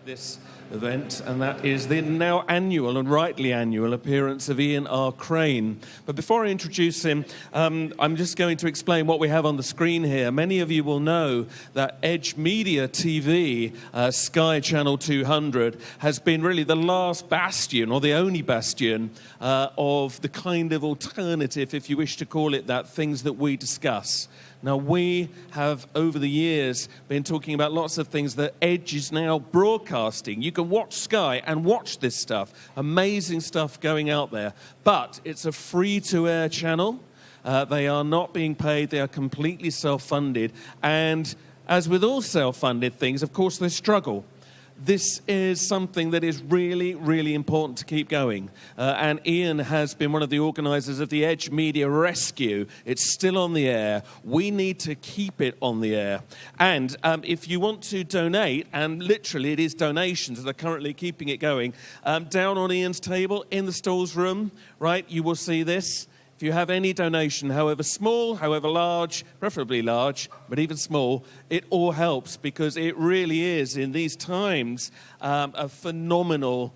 This event, and that is the now annual and rightly annual appearance of Ian R. Crane. But before I introduce him, I'm just going to explain what we have on the screen here. Many of you will know that Edge Media TV, Sky Channel 200, has been really the last bastion, or the only bastion, of the kind of alternative, if you wish to call it that, things that we discuss. Now, we have, over the years, been talking about lots of things that Edge is now broadcasting. You can watch Sky and watch this stuff. Amazing stuff going out there. But it's a free-to-air channel. They are not being paid. They are completely self-funded. And as with all self-funded things, of course, they struggle. This is something that is really, really important to keep going. And Ian has been one of the organisers of the Edge Media Rescue. It's still on the air. We need to keep it on the air. And if you want to donate, and literally it is donations that are currently keeping it going, down on Ian's table in the stalls room, right, you will see this. If you have any donation, however small, however large, preferably large, but even small, it all helps, because it really is, in these times, a phenomenal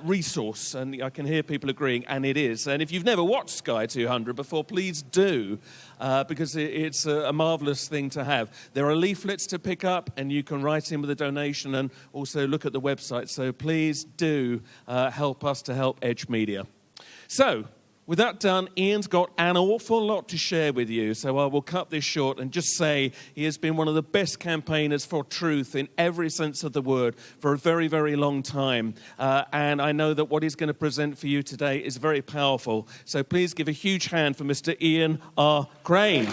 resource. And I can hear people agreeing, and it is. And if you've never watched Sky 200 before, please do, because it's a marvellous thing to have. There are leaflets to pick up, and you can write in with a donation and also look at the website. So please do help us to help Edge Media. So, with that done, Ian's got an awful lot to share with you, so I will cut this short and just say he has been one of the best campaigners for truth in every sense of the word for a very, very long time. And I know that what he's going to present for you today is very powerful. So please give a huge hand for Mr. Ian R. Crane.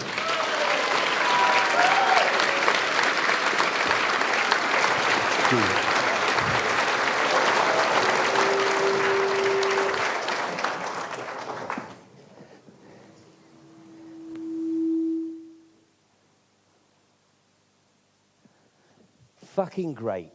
Fucking great.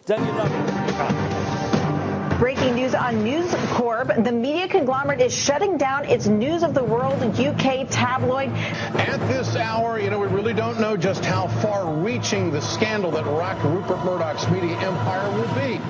Don't you love it? Breaking news on News Corp. The media conglomerate is shutting down its News of the World UK tabloid. At this hour, we really don't know just how far-reaching the scandal that rocked Rupert Murdoch's media empire will be.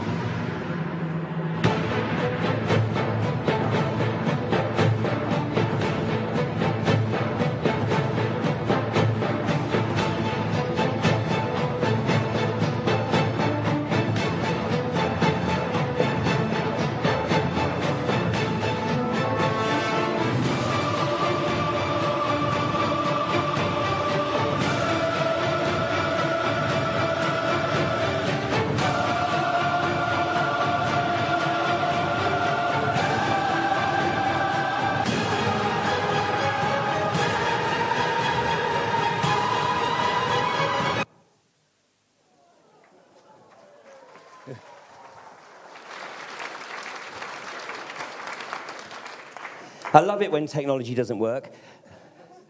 I love it when technology doesn't work.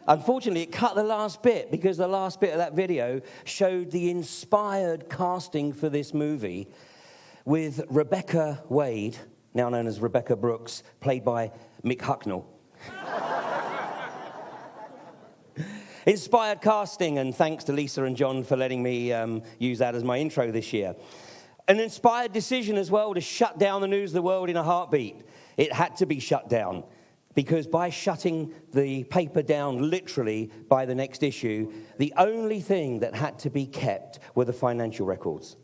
Unfortunately, it cut the last bit, because the last bit of that video showed the inspired casting for this movie with Rebecca Wade, now known as Rebecca Brooks, played by Mick Hucknall. Inspired casting, and thanks to Lisa and John for letting me use that as my intro this year. An inspired decision as well to shut down the News of the World in a heartbeat. It had to be shut down, because by shutting the paper down literally by the next issue, the only thing that had to be kept were the financial records.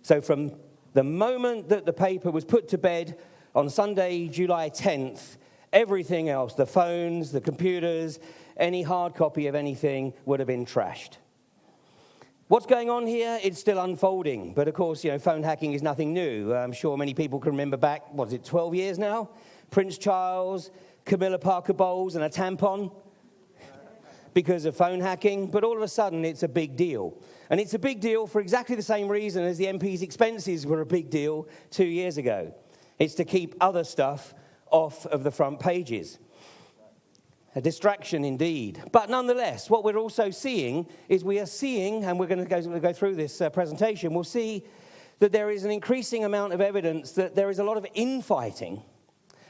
So from the moment that the paper was put to bed on Sunday, July 10th, everything else, the phones, the computers, any hard copy of anything would have been trashed. What's going on here? It's still unfolding. But of course, phone hacking is nothing new. I'm sure many people can remember back, 12 years now? Prince Charles, Camilla Parker Bowles, and a tampon because of phone hacking. But all of a sudden, it's a big deal. And it's a big deal for exactly the same reason as the MP's expenses were a big deal 2 years ago. It's to keep other stuff off of the front pages. A distraction indeed. But nonetheless, what we're also seeing is and we're going to go through this presentation, we'll see that there is an increasing amount of evidence that there is a lot of infighting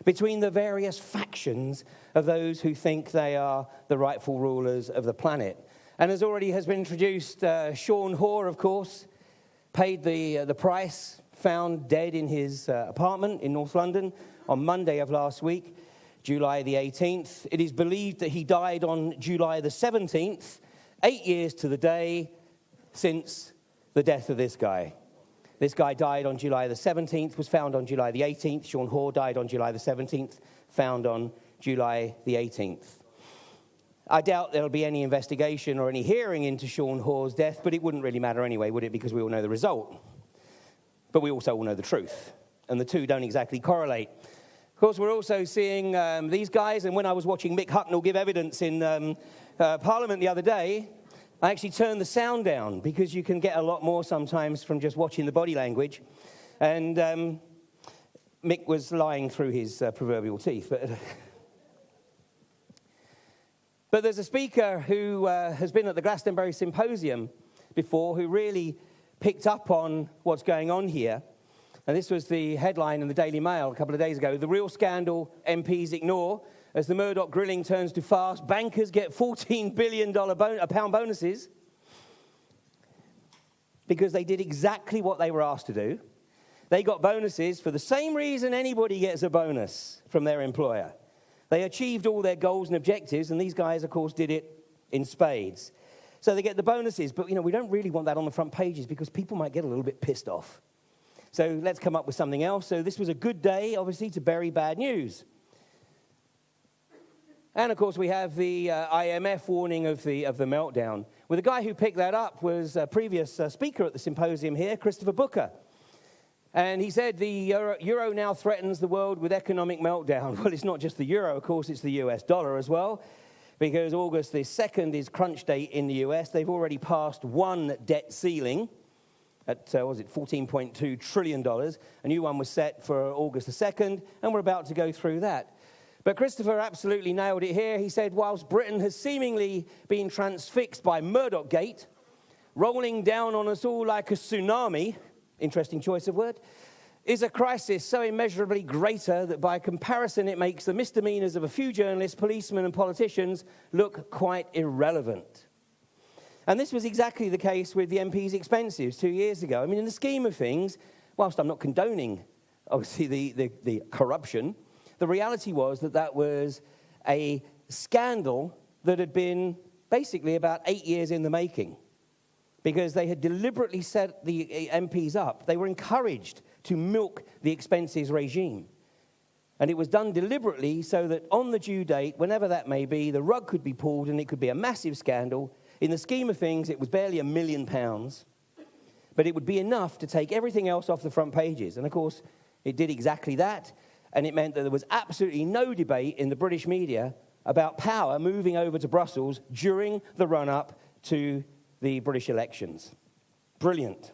between the various factions of those who think they are the rightful rulers of the planet. And as already has been introduced, Sean Hoare, of course, paid the price, found dead in his apartment in North London on Monday of last week, July the 18th. It is believed that he died on July the 17th, 8 years to the day since the death of this guy. This guy died on July the 17th, was found on July the 18th. Sean Hoare died on July the 17th, found on July the 18th. I doubt there'll be any investigation or any hearing into Sean Hoare's death, but it wouldn't really matter anyway, would it? Because we all know the result. But we also all know the truth, and the two don't exactly correlate. Of course, we're also seeing these guys, and when I was watching Mick Hucknall give evidence in Parliament the other day, I actually turned the sound down because you can get a lot more sometimes from just watching the body language. And Mick was lying through his proverbial teeth. But there's a speaker who has been at the Glastonbury Symposium before who really picked up on what's going on here. And this was the headline in the Daily Mail a couple of days ago. The real scandal MPs ignore. As the Murdoch grilling turns to farce, bankers get $14 billion pound bonuses because they did exactly what they were asked to do. They got bonuses for the same reason anybody gets a bonus from their employer. They achieved all their goals and objectives, and these guys, of course, did it in spades. So they get the bonuses, but, we don't really want that on the front pages because people might get a little bit pissed off. So let's come up with something else. So this was a good day, obviously, to bury bad news. And, of course, we have the IMF warning of the meltdown. Well, the guy who picked that up was a previous speaker at the symposium here, Christopher Booker. And he said the euro now threatens the world with economic meltdown. Well, it's not just the euro, of course, it's the US dollar as well, because August the 2nd is crunch date in the US. They've already passed one debt ceiling at, $14.2 trillion. A new one was set for August the 2nd, and we're about to go through that. But Christopher absolutely nailed it here. He said, whilst Britain has seemingly been transfixed by Murdoch Gate, rolling down on us all like a tsunami, interesting choice of word, is a crisis so immeasurably greater that by comparison it makes the misdemeanors of a few journalists, policemen and politicians look quite irrelevant. And this was exactly the case with the MP's expenses 2 years ago. I mean, in the scheme of things, whilst I'm not condoning, obviously, the corruption, the reality was that was a scandal that had been basically about 8 years in the making, because they had deliberately set the MPs up. They were encouraged to milk the expenses regime. And it was done deliberately so that on the due date, whenever that may be, the rug could be pulled and it could be a massive scandal. In the scheme of things, it was barely £1 million, but it would be enough to take everything else off the front pages. And of course, it did exactly that. And it meant that there was absolutely no debate in the British media about power moving over to Brussels during the run-up to the British elections. Brilliant.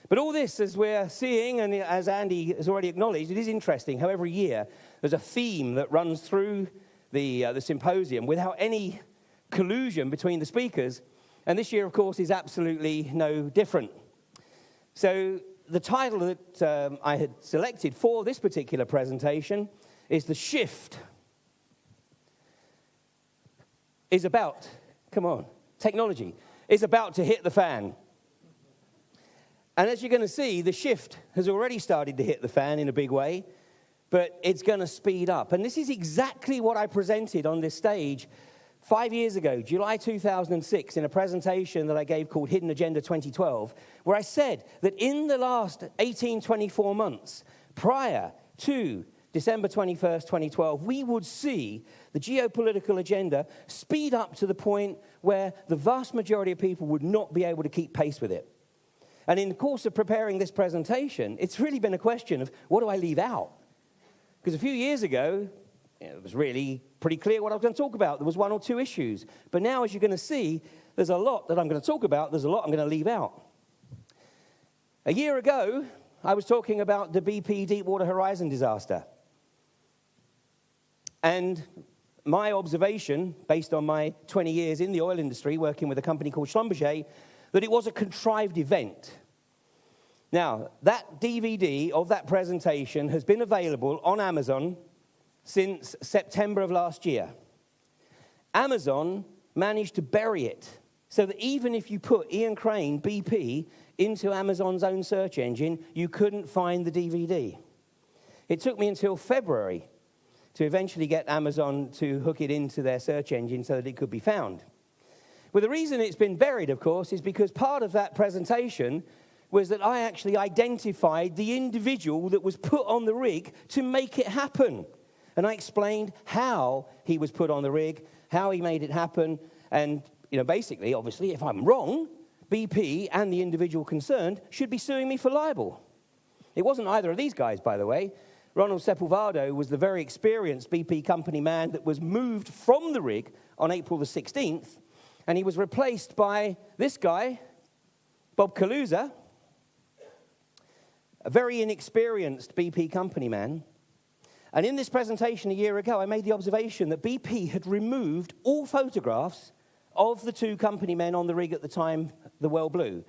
But all this, as we're seeing, and as Andy has already acknowledged, it is interesting how every year there's a theme that runs through the symposium without any collusion between the speakers. And this year, of course, is absolutely no different. So the title that I had selected for this particular presentation is The Shift is about, technology is about to hit the fan. And as you're going to see, the shift has already started to hit the fan in a big way, but it's going to speed up. And this is exactly what I presented on this stage 5 years ago, July 2006, in a presentation that I gave called Hidden Agenda 2012, where I said that in the last 24 months, prior to December 21st, 2012, we would see the geopolitical agenda speed up to the point where the vast majority of people would not be able to keep pace with it. And in the course of preparing this presentation, it's really been a question of what do I leave out? Because a few years ago, it was really pretty clear what I was going to talk about. There was one or two issues. But now, as you're going to see, there's a lot that I'm going to talk about. There's a lot I'm going to leave out. A year ago, I was talking about the BP Deepwater Horizon disaster. And my observation, based on my 20 years in the oil industry, working with a company called Schlumberger, that it was a contrived event. Now, that DVD of that presentation has been available on Amazon since September of last year. Amazon managed to bury it, so that even if you put Ian Crane, BP, into Amazon's own search engine, you couldn't find the DVD. It took me until February to eventually get Amazon to hook it into their search engine so that it could be found. Well, the reason it's been buried, of course, is because part of that presentation was that I actually identified the individual that was put on the rig to make it happen. And I explained how he was put on the rig, how he made it happen, and, basically, obviously, if I'm wrong, BP and the individual concerned should be suing me for libel. It wasn't either of these guys, by the way. Ronald Sepulvado was the very experienced BP company man that was moved from the rig on April the 16th, and he was replaced by this guy, Bob Kaluza, a very inexperienced BP company man. And in this presentation a year ago, I made the observation that BP had removed all photographs of the two company men on the rig at the time the well blew,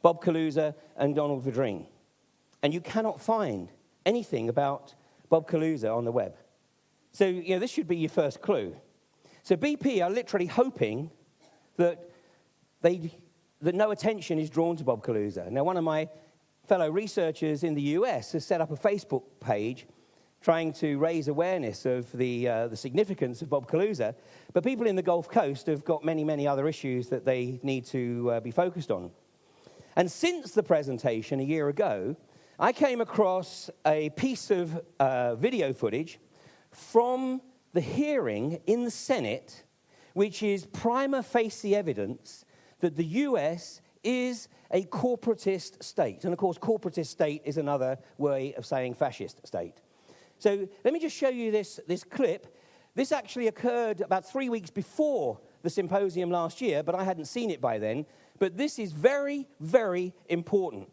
Bob Kaluza and Donald Verdreen. And you cannot find anything about Bob Kaluza on the web. So, this should be your first clue. So BP are literally hoping that no attention is drawn to Bob Kaluza. Now, one of my fellow researchers in the US has set up a Facebook page trying to raise awareness of the significance of Bob Kaluza, but people in the Gulf Coast have got many, many other issues that they need to be focused on. And since the presentation a year ago, I came across a piece of video footage from the hearing in the Senate, which is prima facie evidence that the US is a corporatist state. And of course, corporatist state is another way of saying fascist state. So let me just show you this clip. This actually occurred about 3 weeks before the symposium last year, but I hadn't seen it by then. But this is very, very important.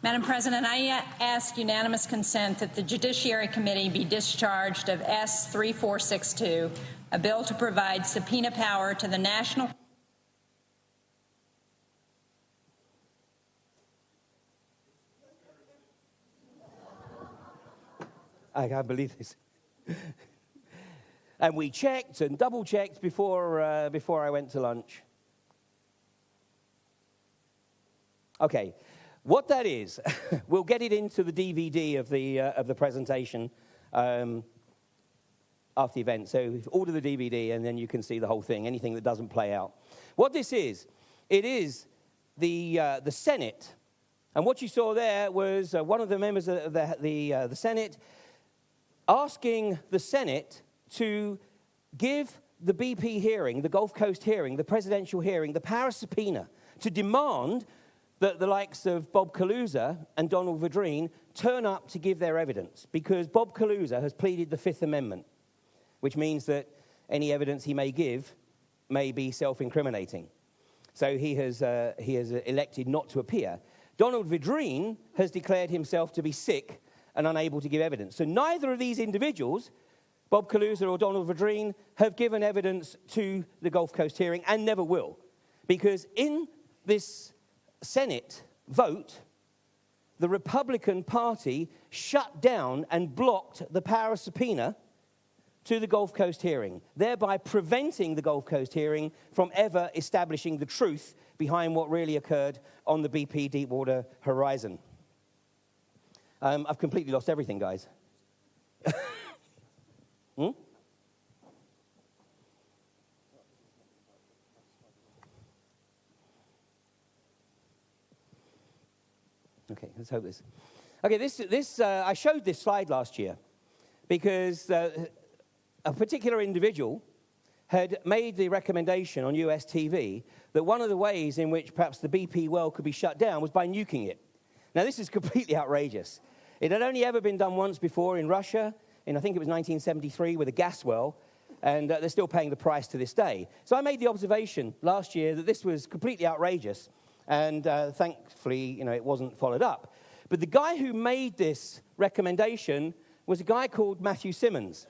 Madam President, I ask unanimous consent that the Judiciary Committee be discharged of S-3462, a bill to provide subpoena power to the National... I can't believe this. And we checked and double-checked before I went to lunch. Okay. What that is, we'll get it into the DVD of the presentation after the event. So order the DVD, and then you can see the whole thing, anything that doesn't play out. What this is, it is the Senate. And what you saw there was one of the members of the Senate asking the Senate to give the BP hearing, the Gulf Coast hearing, the presidential hearing, the power subpoena, to demand that the likes of Bob Kaluza and Donald Verdreen turn up to give their evidence, because Bob Kaluza has pleaded the Fifth Amendment, which means that any evidence he may give may be self-incriminating. So he has elected not to appear. Donald Verdreen has declared himself to be sick and unable to give evidence. So neither of these individuals, Bob Kaluza or Donald Verdreen, have given evidence to the Gulf Coast hearing and never will, because in this Senate vote, the Republican Party shut down and blocked the power subpoena to the Gulf Coast hearing, thereby preventing the Gulf Coast hearing from ever establishing the truth behind what really occurred on the BP Deepwater Horizon. I've completely lost everything, guys. Okay, let's hope this. Okay, I showed this slide last year because a particular individual had made the recommendation on US TV that one of the ways in which perhaps the BP well could be shut down was by nuking it. Now, this is completely outrageous. It had only ever been done once before in Russia, I think it was 1973, with a gas well, and they're still paying the price to this day. So I made the observation last year that this was completely outrageous, and thankfully, it wasn't followed up. But the guy who made this recommendation was a guy called Matthew Simmons.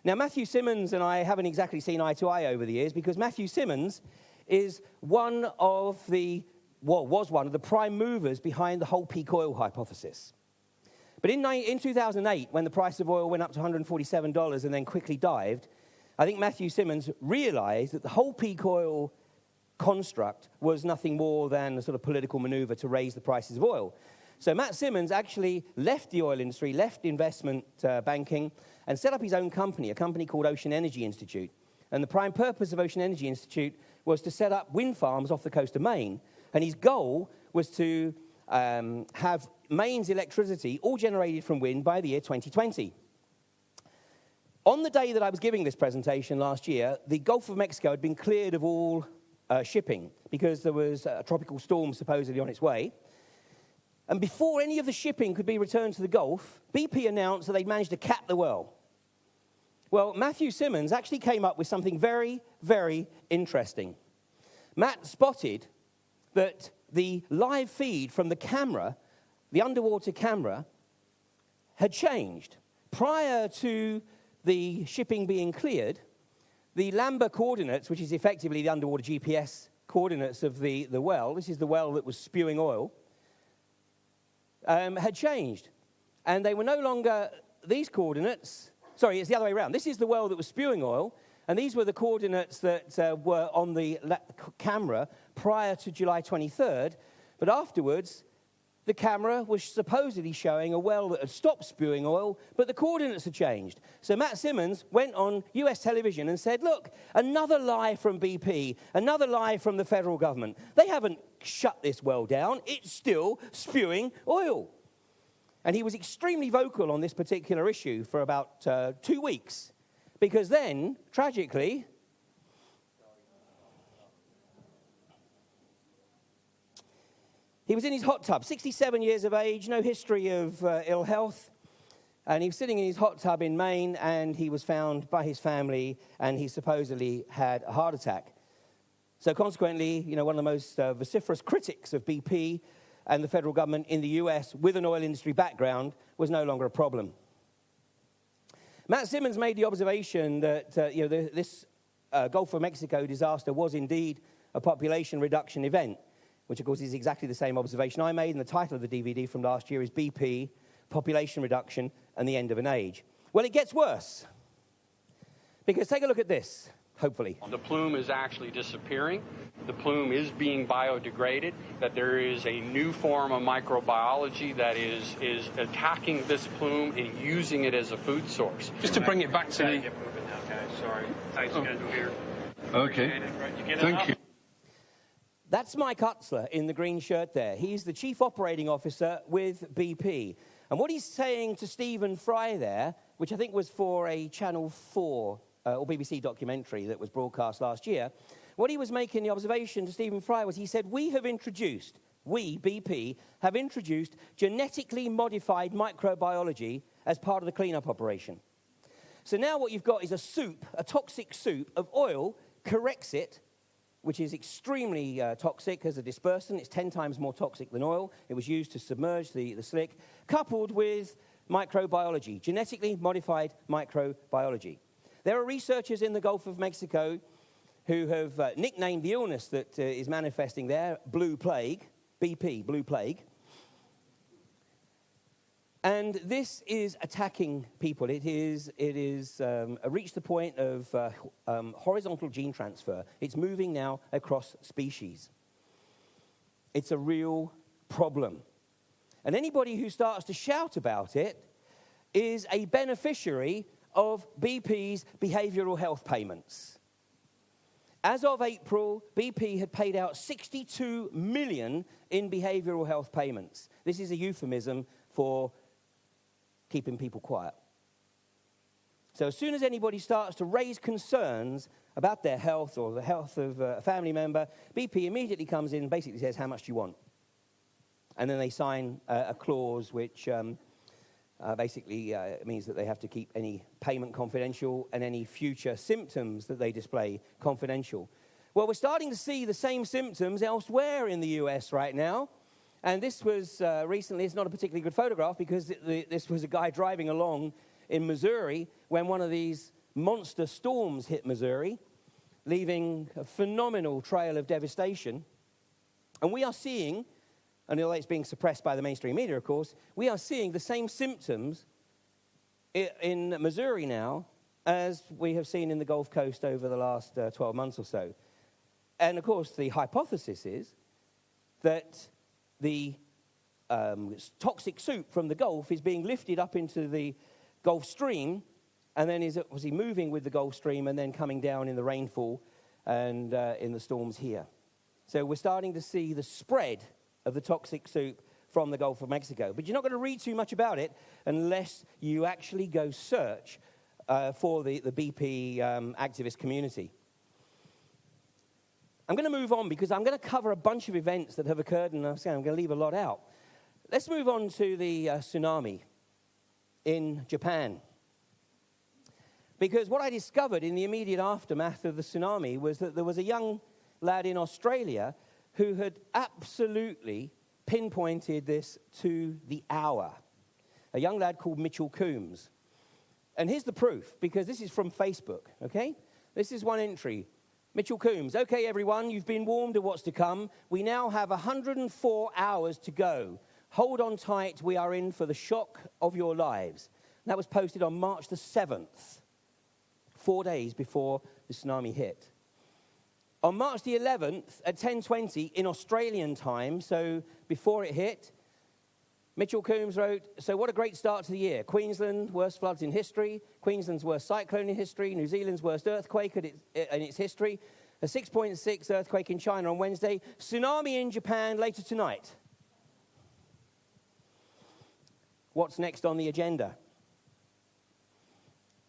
Now, Matthew Simmons and I haven't exactly seen eye to eye over the years because Matthew Simmons is was one of the prime movers behind the whole peak oil hypothesis. But in 2008, when the price of oil went up to $147 and then quickly dived, I think Matthew Simmons realized that the whole peak oil construct was nothing more than a sort of political maneuver to raise the prices of oil. So Matt Simmons actually left the oil industry, left investment banking, and set up his own company, a company called Ocean Energy Institute. And the prime purpose of Ocean Energy Institute was to set up wind farms off the coast of Maine. And his goal was to have Maine's electricity all generated from wind by the year 2020. On the day that I was giving this presentation last year, the Gulf of Mexico had been cleared of all shipping because there was a tropical storm supposedly on its way. And before any of the shipping could be returned to the Gulf, BP announced that they'd managed to cap the well. Well, Matthew Simmons actually came up with something very, very interesting. Matt spotted that the live feed from the camera, the underwater camera, had changed. Prior to the shipping being cleared, the Lambda coordinates, which is effectively the underwater GPS coordinates of the well, this is the well that was spewing oil, had changed. And they were no longer these coordinates. Sorry, it's the other way around. This is the well that was spewing oil, and these were the coordinates that were on the camera prior to July 23rd. But afterwards, the camera was supposedly showing a well that had stopped spewing oil, but the coordinates had changed. So Matt Simmons went on US television and said, look, another lie from BP, another lie from the federal government. They haven't shut this well down. It's still spewing oil. And he was extremely vocal on this particular issue for about 2 weeks, because then, tragically, he was in his hot tub, 67 years of age, no history of ill health, and he was sitting in his hot tub in Maine, and he was found by his family, and he supposedly had a heart attack. So consequently, one of the most vociferous critics of BP and the federal government in the US with an oil industry background was no longer a problem. Matt Simmons made the observation that this Gulf of Mexico disaster was indeed a population reduction event, which, of course, is exactly the same observation I made, and the title of the DVD from last year is BP, Population Reduction and the End of an Age. Well, it gets worse, because take a look at this, hopefully. The plume is actually disappearing. The plume is being biodegraded, that there is a new form of microbiology that is attacking this plume and using it as a food source. Just to bring it back to the... Okay, sorry. Tight schedule here. Okay, thank you. That's Mike Utzler in the green shirt there. He's the chief operating officer with BP. And what he's saying to Stephen Fry there, which I think was for a Channel 4 or BBC documentary that was broadcast last year, what he was making the observation to Stephen Fry was he said, we, BP, have introduced genetically modified microbiology as part of the cleanup operation. So now what you've got is a toxic soup of oil, Corexit, which is extremely toxic as a dispersant. It's 10 times more toxic than oil. It was used to submerge the slick, coupled with microbiology, genetically modified microbiology. There are researchers in the Gulf of Mexico who have nicknamed the illness that is manifesting there blue plague, BP, blue plague. And this is attacking people. It is reached the point of horizontal gene transfer. It's moving now across species. It's a real problem. And anybody who starts to shout about it is a beneficiary of BP's behavioral health payments. As of April, BP had paid out $62 million in behavioral health payments. This is a euphemism for keeping people quiet. So as soon as anybody starts to raise concerns about their health or the health of a family member, BP immediately comes in and basically says, how much do you want? And then they sign a clause which basically means that they have to keep any payment confidential and any future symptoms that they display confidential. Well, we're starting to see the same symptoms elsewhere in the US right now. And this was recently, it's not a particularly good photograph because this was a guy driving along in Missouri when one of these monster storms hit Missouri, leaving a phenomenal trail of devastation. And we are seeing, and although it's being suppressed by the mainstream media, of course, we are seeing the same symptoms in Missouri now as we have seen in the Gulf Coast over the last 12 months or so. And, of course, the hypothesis is that the toxic soup from the Gulf is being lifted up into the Gulf Stream and then is obviously moving with the Gulf Stream and then coming down in the rainfall and in the storms here. So we're starting to see the spread of the toxic soup from the Gulf of Mexico. But you're not going to read too much about it unless you actually go search for the BP activist community. I'm going to move on because I'm going to cover a bunch of events that have occurred, and I'm going to leave a lot out. Let's move on to the tsunami in Japan. Because what I discovered in the immediate aftermath of the tsunami was that there was a young lad in Australia who had absolutely pinpointed this to the hour. A young lad called Mitchell Coombs. And here's the proof, because this is from Facebook, okay? This is one entry. Mitchell Coombs, okay, everyone, you've been warned of what's to come. We now have 104 hours to go. Hold on tight, we are in for the shock of your lives. And that was posted on March the 7th, 4 days before the tsunami hit. On March the 11th at 10:20 in Australian time, so before it hit, Mitchell Coombs wrote, so what a great start to the year. Queensland, worst floods in history. Queensland's worst cyclone in history. New Zealand's worst earthquake in its history. A 6.6 earthquake in China on Wednesday. Tsunami in Japan later tonight. What's next on the agenda?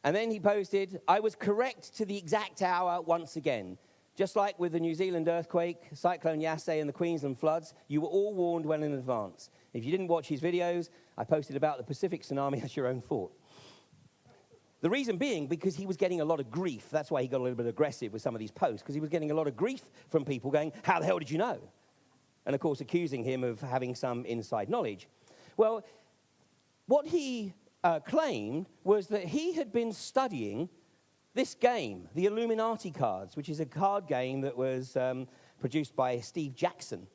And then he posted, I was correct to the exact hour once again. Just like with the New Zealand earthquake, Cyclone Yasay, and the Queensland floods, you were all warned well in advance. If you didn't watch his videos, I posted about the Pacific tsunami. That's your own fault. The reason being because he was getting a lot of grief. That's why he got a little bit aggressive with some of these posts, because he was getting a lot of grief from people going, how the hell did you know? And, of course, accusing him of having some inside knowledge. Well, what he claimed was that he had been studying this game, the Illuminati cards, which is a card game that was produced by Steve Jackson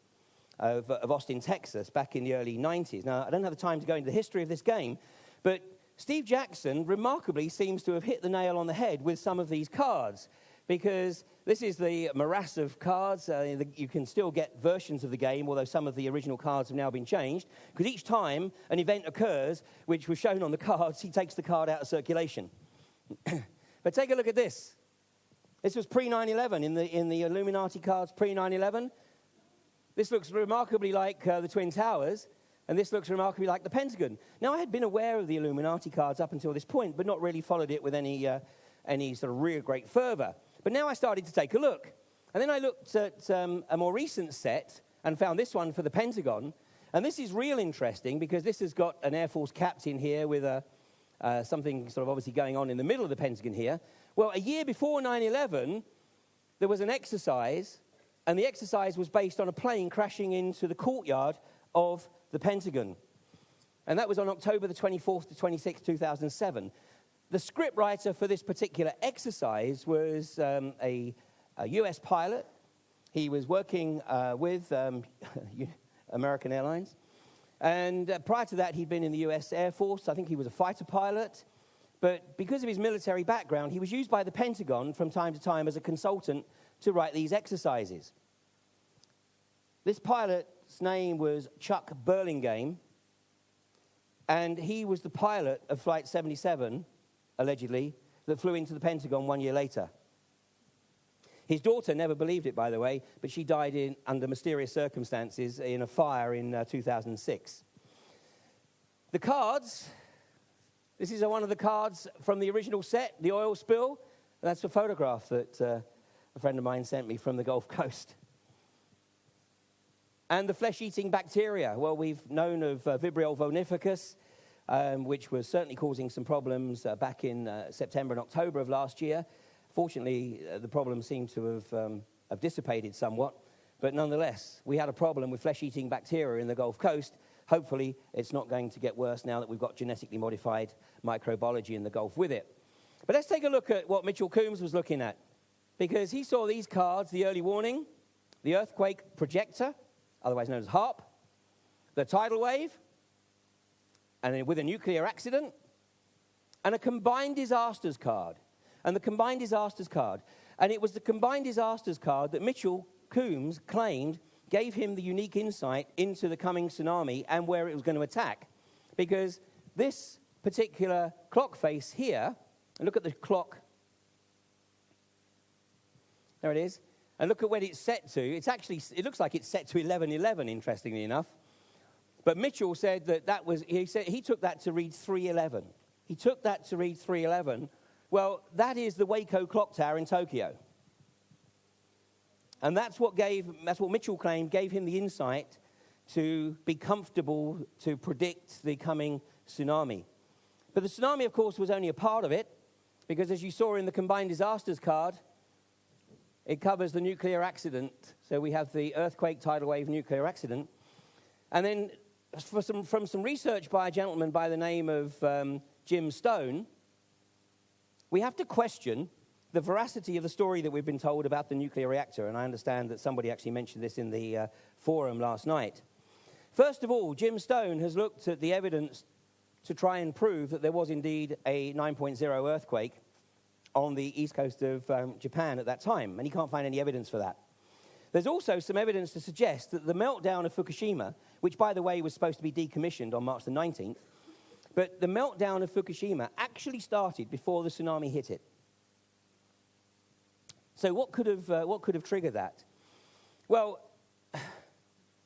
of Austin, Texas, back in the early 90s. Now, I don't have the time to go into the history of this game, but Steve Jackson remarkably seems to have hit the nail on the head with some of these cards, because this is the morass of cards. You can still get versions of the game, although some of the original cards have now been changed, because each time an event occurs, which was shown on the cards, he takes the card out of circulation. But take a look at this. This was pre-9/11 in the Illuminati cards pre-9/11. This looks remarkably like the Twin Towers, and this looks remarkably like the Pentagon. Now, I had been aware of the Illuminati cards up until this point, but not really followed it with any sort of real great fervor. But now I started to take a look. And then I looked at a more recent set and found this one for the Pentagon. And this is real interesting because this has got an Air Force captain here with something sort of obviously going on in the middle of the Pentagon here. Well, a year before 9/11, there was an exercise, and the exercise was based on a plane crashing into the courtyard of the Pentagon. And that was on October the 24th to 26th, 2007. The scriptwriter for this particular exercise was a U.S. pilot. He was working with American Airlines. And prior to that, he'd been in the U.S. Air Force. I think he was a fighter pilot. But because of his military background, he was used by the Pentagon from time to time as a consultant to write these exercises. This pilot's name was Chuck Burlingame, and he was the pilot of Flight 77, allegedly, that flew into the Pentagon 1 year later. His daughter never believed it, by the way, but she died under mysterious circumstances in a fire in 2006. The cards, this is one of the cards from the original set, the oil spill. That's a photograph that a friend of mine sent me from the Gulf Coast. And the flesh-eating bacteria. Well, we've known of Vibrio vulnificus, which was certainly causing some problems back in September and October of last year. Fortunately, the problems seem to have dissipated somewhat. But nonetheless, we had a problem with flesh-eating bacteria in the Gulf Coast. Hopefully, it's not going to get worse now that we've got genetically modified microbiology in the Gulf with it. But let's take a look at what Mitchell Coombs was looking at, because he saw these cards: the early warning, the earthquake projector, otherwise known as HAARP, the tidal wave, and then with a nuclear accident, and a combined disasters card. And it was the combined disasters card that Mitchell Coombs claimed gave him the unique insight into the coming tsunami and where it was going to attack. Because this particular clock face here, and look at the clock, there it is, and look at when it's set to. It looks like it's set to 11:11, interestingly enough. But Mitchell said he took that to read 3:11. He took that to read 3:11. Well, that is the Waco clock tower in Tokyo. And that's what Mitchell claimed gave him the insight to be comfortable to predict the coming tsunami. But the tsunami, of course, was only a part of it, because as you saw in the combined disasters card, it covers the nuclear accident. So we have the earthquake, tidal wave, nuclear accident. And then from some research by a gentleman by the name of Jim Stone, we have to question the veracity of the story that we've been told about the nuclear reactor. And I understand that somebody actually mentioned this in the forum last night. First of all, Jim Stone has looked at the evidence to try and prove that there was indeed a 9.0 earthquake on the east coast of Japan at that time, and he can't find any evidence for that. There's also some evidence to suggest that the meltdown of Fukushima, which, by the way, was supposed to be decommissioned on March the 19th, but the meltdown of Fukushima actually started before the tsunami hit it. So what could have triggered that? Well,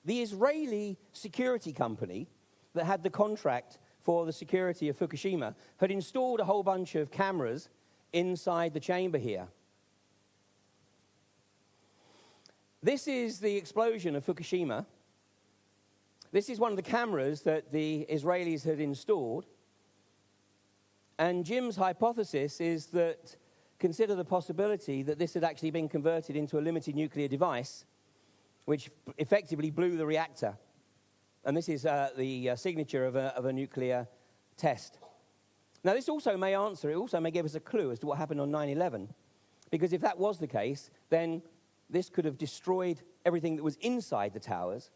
the Israeli security company that had the contract for the security of Fukushima had installed a whole bunch of cameras inside the chamber here. This is the explosion of Fukushima. This is one of the cameras that the Israelis had installed. And Jim's hypothesis is that consider the possibility that this had actually been converted into a limited nuclear device, which effectively blew the reactor. And this is the signature of a nuclear test. Now, this also may give us a clue as to what happened on 9/11, because if that was the case, then this could have destroyed everything that was inside the towers,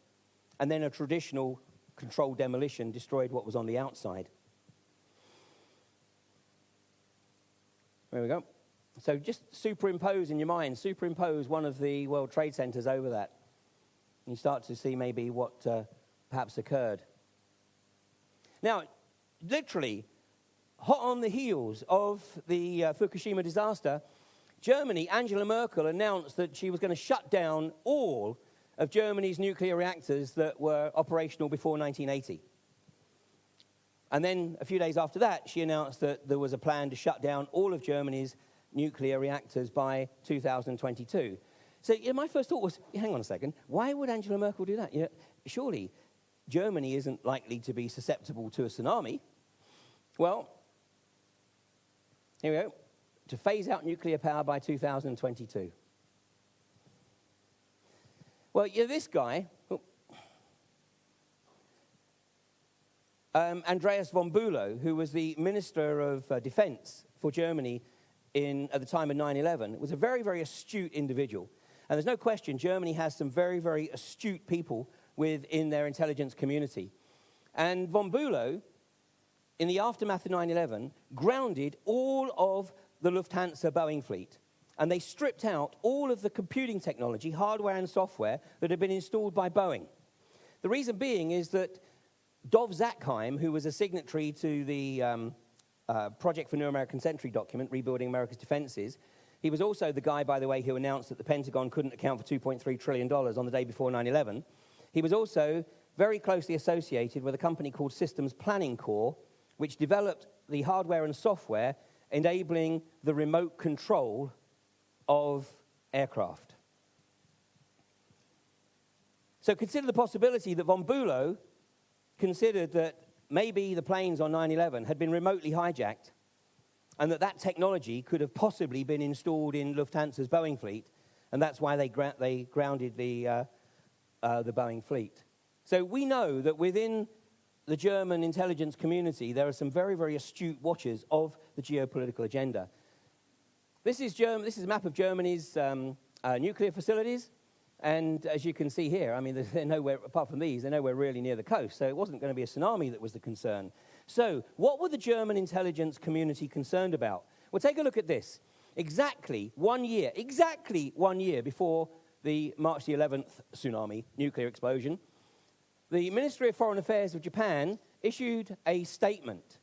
and then a traditional controlled demolition destroyed what was on the outside. There we go. So just superimpose in your mind, one of the World Trade Centers over that. And you start to see maybe what perhaps occurred. Now, literally, hot on the heels of the Fukushima disaster, Germany, Angela Merkel, announced that she was going to shut down all of Germany's nuclear reactors that were operational before 1980. And then a few days after that, she announced that there was a plan to shut down all of Germany's nuclear reactors by 2022. So my first thought was, hang on a second, why would Angela Merkel do that? Surely Germany isn't likely to be susceptible to a tsunami. Well, here we go. To phase out nuclear power by 2022. Well, this guy, Andreas von Bülow, who was the Minister of Defense for Germany at the time of 9/11, was a very, very astute individual. And there's no question Germany has some very, very astute people within their intelligence community. And von Bülow, in the aftermath of 9/11, grounded all of the Lufthansa Boeing fleet. And they stripped out all of the computing technology, hardware and software, that had been installed by Boeing. The reason being is that Dov Zakheim, who was a signatory to the Project for New American Century document, Rebuilding America's Defenses, he was also the guy, by the way, who announced that the Pentagon couldn't account for $2.3 trillion on the day before 9/11. He was also very closely associated with a company called Systems Planning Corps, which developed the hardware and software enabling the remote control of aircraft. So consider the possibility that von Bülow considered that maybe the planes on 9/11 had been remotely hijacked, and that technology could have possibly been installed in Lufthansa's Boeing fleet, And that's why they grounded the Boeing fleet. So we know that within the German intelligence community, there are some very, very astute watchers of the geopolitical agenda. This is a map of Germany's nuclear facilities. And as you can see here, I mean, they're nowhere, apart from these, they're nowhere really near the coast. So it wasn't going to be a tsunami that was the concern. So what were the German intelligence community concerned about? Well, take a look at this. Exactly 1 year before the March the 11th tsunami, nuclear explosion, the Ministry of Foreign Affairs of Japan issued a statement.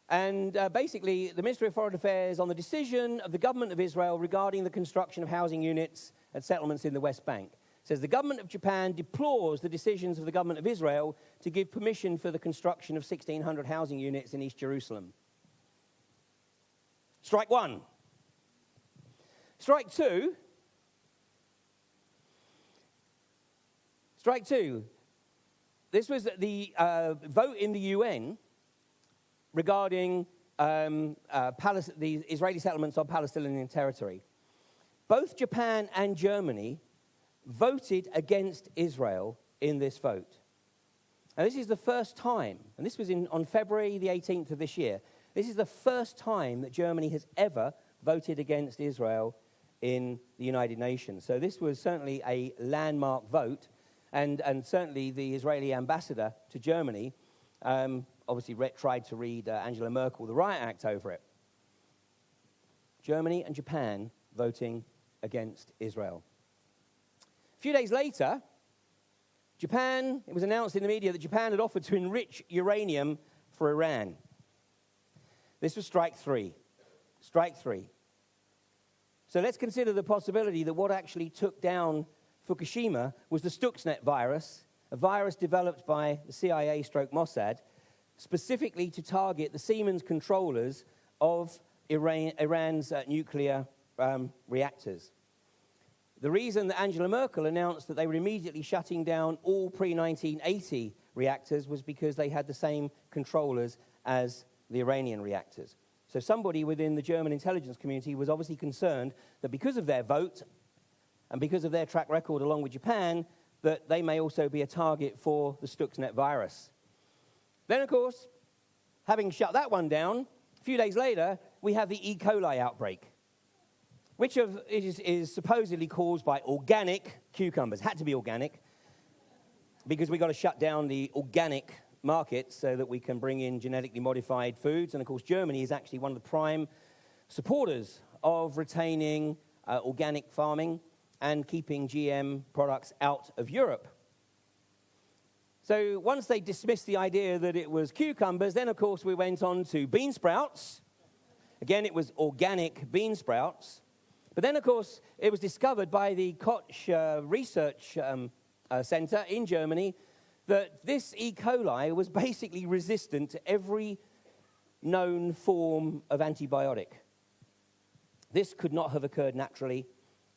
And basically, the Ministry of Foreign Affairs on the decision of the government of Israel regarding the construction of housing units and settlements in the West Bank. Says the government of Japan deplores the decisions of the government of Israel to give permission for the construction of 1,600 housing units in East Jerusalem. Strike one. Strike two. Strike two. This was the vote in the UN regarding the Israeli settlements on Palestinian territory. Both Japan and Germany voted against Israel in this vote. And this is the first time, and this was on February the 18th of this year, this is the first time that Germany has ever voted against Israel in the United Nations. So this was certainly a landmark vote, and certainly the Israeli ambassador to Germany obviously tried to read Angela Merkel the Riot Act over it. Germany and Japan voting against Israel. A few days later, it was announced in the media that Japan had offered to enrich uranium for Iran. This was strike three. Strike three. So let's consider the possibility that what actually took down Fukushima was the Stuxnet virus, a virus developed by the CIA/Mossad, specifically to target the Siemens controllers of Iran's nuclear reactors. The reason that Angela Merkel announced that they were immediately shutting down all pre-1980 reactors was because they had the same controllers as the Iranian reactors. So somebody within the German intelligence community was obviously concerned that because of their vote and because of their track record along with Japan, that they may also be a target for the Stuxnet virus. Then, of course, having shut that one down, a few days later, we have the E. coli outbreak, which is supposedly caused by organic cucumbers. Had to be organic, because we've got to shut down the organic market so that we can bring in genetically modified foods. And, of course, Germany is actually one of the prime supporters of retaining organic farming and keeping GM products out of Europe. So once they dismissed the idea that it was cucumbers, then, of course, we went on to bean sprouts. Again, it was organic bean sprouts. But then, of course, it was discovered by the Koch Research Center in Germany that this E. coli was basically resistant to every known form of antibiotic. This could not have occurred naturally.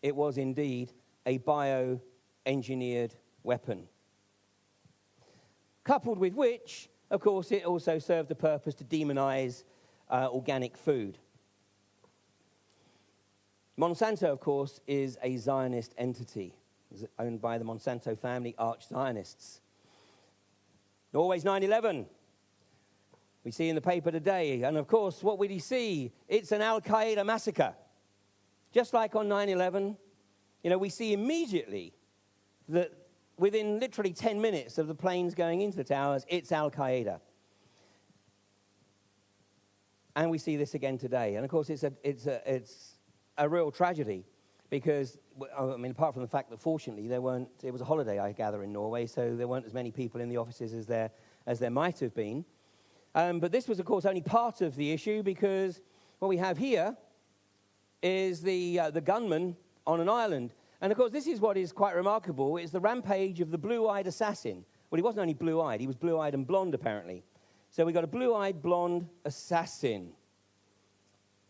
It was indeed a bioengineered weapon. Coupled with which, of course, it also served the purpose to demonize organic food. Monsanto, of course, is a Zionist entity. It's owned by the Monsanto family, arch-Zionists. Norway's 9/11. We see in the paper today, and of course, what would he see? It's an al-Qaeda massacre. Just like on 9/11, we see immediately that within literally 10 minutes of the planes going into the towers, it's al-Qaeda. And we see this again today. And of course, it's a real tragedy because, apart from the fact that fortunately it was a holiday, I gather, in Norway, so there weren't as many people in the offices as there might have been. But this was, of course, only part of the issue, because what we have here is the gunman on an island. And, of course, this is what is quite remarkable. It's the rampage of the blue-eyed assassin. Well, he wasn't only blue-eyed. He was blue-eyed and blonde, apparently. So we've got a blue-eyed, blonde assassin.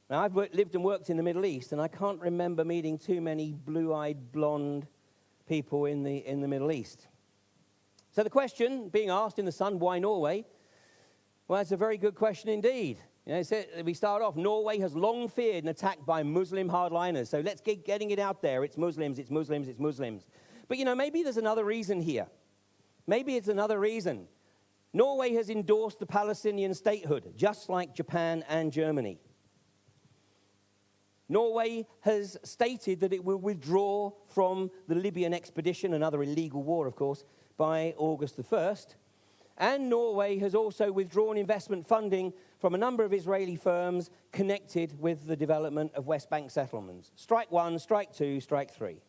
Now, I've lived and worked in the Middle East, and I can't remember meeting too many blue-eyed, blonde people in the Middle East. So the question being asked in The Sun, why Norway? Well, it's a very good question indeed. You know, we start off, Norway has long feared an attack by Muslim hardliners. So let's get getting it out there. It's Muslims, it's Muslims, it's Muslims. But, you know, maybe there's another reason here. Maybe it's another reason. Norway has endorsed the Palestinian statehood, just like Japan and Germany. Norway has stated that it will withdraw from the Libyan expedition, another illegal war, of course, by August the 1st. And Norway has also withdrawn investment funding from a number of Israeli firms connected with the development of West Bank settlements. Strike one, strike two, strike three.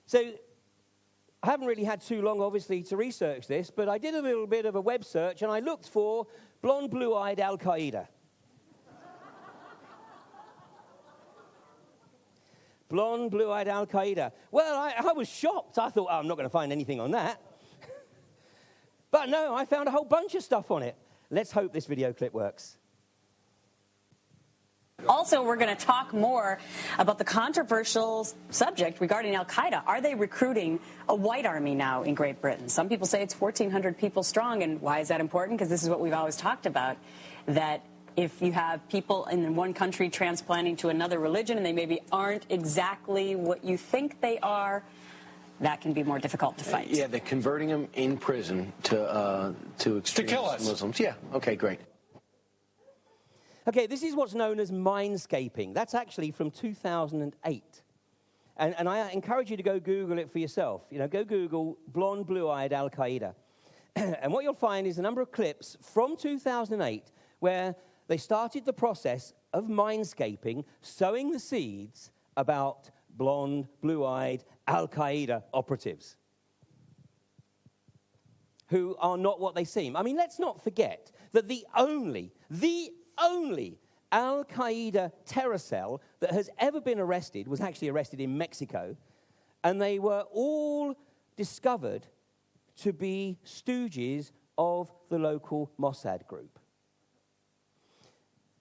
So I haven't really had too long, obviously, to research this, but I did a little bit of a web search and I looked for blonde, blue-eyed al-Qaeda. Blonde, blue-eyed al-Qaeda. Well, I was shocked. I thought, oh, I'm not going to find anything on that. But no, I found a whole bunch of stuff on it. Let's hope this video clip works. Also, we're going to talk more about the controversial subject regarding al-Qaeda. Are they recruiting a white army now in Great Britain? Some people say it's 1,400 people strong, and why is that important? Because this is what we've always talked about, that if you have people in one country transplanting to another religion and they maybe aren't exactly what you think they are, that can be more difficult to fight. Yeah, they're converting them in prison to extremist Muslims. Yeah, okay, great. Okay, this is what's known as mindscaping. That's actually from 2008. And I encourage you to go Google it for yourself. You know, go Google blonde, blue-eyed al-Qaeda. And what you'll find is a number of clips from 2008 where they started the process of mindscaping, sowing the seeds about blonde, blue-eyed al-Qaeda operatives who are not what they seem. I mean, let's not forget that the only al-Qaeda terror cell that has ever been arrested was actually arrested in Mexico, and they were all discovered to be stooges of the local Mossad group.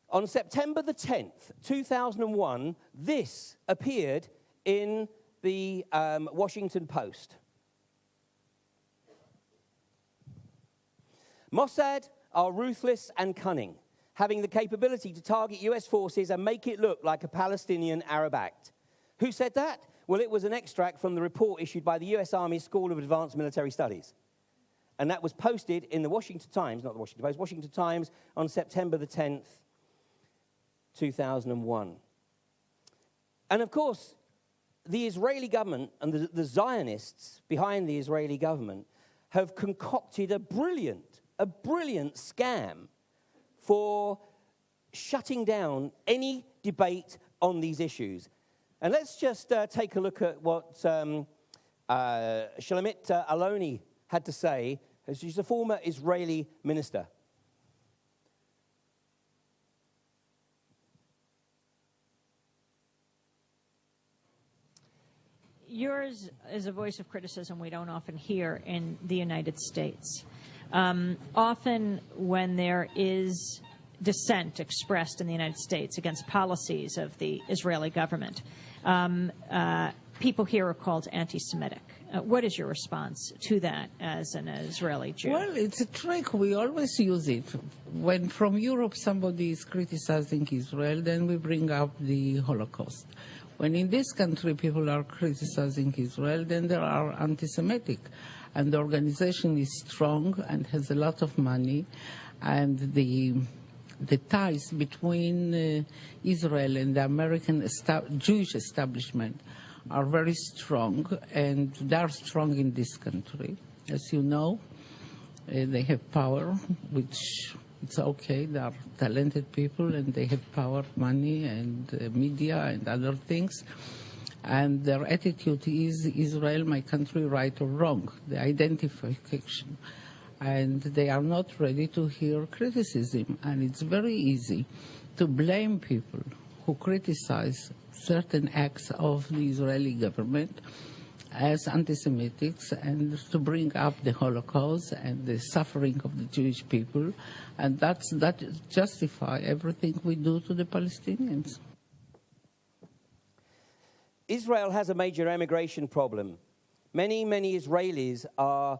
On September the 10th, 2001, this appeared in the Washington Post. Mossad are ruthless and cunning, having the capability to target US forces and make it look like a Palestinian Arab act. Who said that? Well, it was an extract from the report issued by the US Army School of Advanced Military Studies. And that was posted in the Washington Times, not the Washington Post, Washington Times on September the 10th, 2001. And of course, the Israeli government and the Zionists behind the Israeli government have concocted a brilliant scam for shutting down any debate on these issues. And let's just take a look at what Shulamit Aloni had to say. She's a former Israeli minister. Yours is a voice of criticism we don't often hear in the United States. Often when there is dissent expressed in the United States against policies of the Israeli government, people here are called anti-Semitic. What is your response to that as an Israeli Jew? Well, it's a trick. We always use it. When from Europe somebody is criticizing Israel, then we bring up the Holocaust. When in this country people are criticizing Israel, then they are anti-Semitic. And the organization is strong and has a lot of money. And the ties between Israel and the American Jewish establishment are very strong, and they are strong in this country. As you know, they have power, which it's okay. They are talented people, and they have power, money, and media, and other things. And their attitude is Israel, my country, right or wrong, the identification. And they are not ready to hear criticism. And it's very easy to blame people who criticize certain acts of the Israeli government as anti-Semitics, and to bring up the Holocaust and the suffering of the Jewish people. And that justifies everything we do to the Palestinians. Israel has a major emigration problem. Many Israelis are